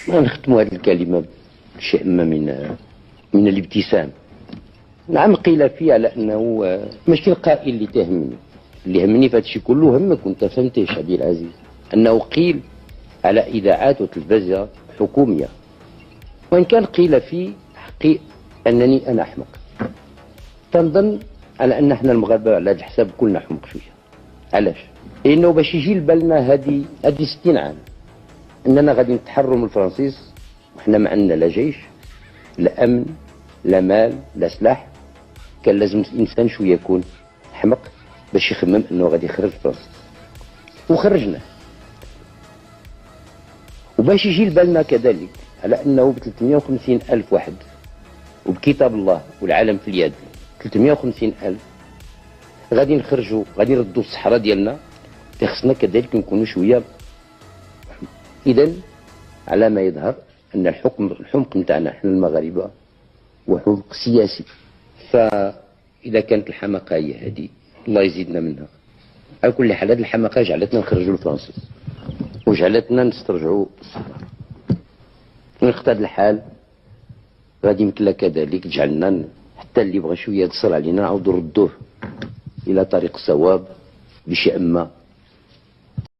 نختم هذه الكلمة بشيء ما من الابتسام. نعم، قيل فيه على أنه ماشي القائل اللي تهمني، اللي همني في هذا الشيء كله همك وانت فهمتيش عبد العزيز، أنه قيل على إذاعات وتلفزيون حكومية، وإن كان قيل فيه حقي أنني أنا أحمق. تنظن على أن احنا المغاربة على هذا الحساب كلنا حمق شوية. علاش؟ لأنه باش يجي لبالنا هذه 60 عام أننا غادي نتحرروا من الفرنسيس وحنا ما عندنا لا جيش لا أمن لا مال لا سلاح. كان لازم الإنسان شوية يكون حمق باش يخمم أنه غادي يخرج فرنسا، وخرجنا. وباش يجي لبالنا كذلك على أنه ب 350 ألف واحد وبكتاب الله والعالم في اليد 350 ألف غادي نخرجوا، غادي نردوا الصحراء ديالنا. خصنا كذلك نكونوا شوية. إذا على ما يظهر أن الحمق نتاعنا احنا المغاربة هو حمق سياسي. فإذا كانت الحماقة هي هذه الله يزيدنا منها. على كل حال هذه الحماقة جعلتنا نخرجوا الفرنسيس وجعلتنا نسترجعوا الصحراء. ونقتضي الحال غادي مثل كذلك جعلنا حتى اللي بغى شوية يتصل علينا نعاودوا نردوه إلى طريق الصواب باش يأما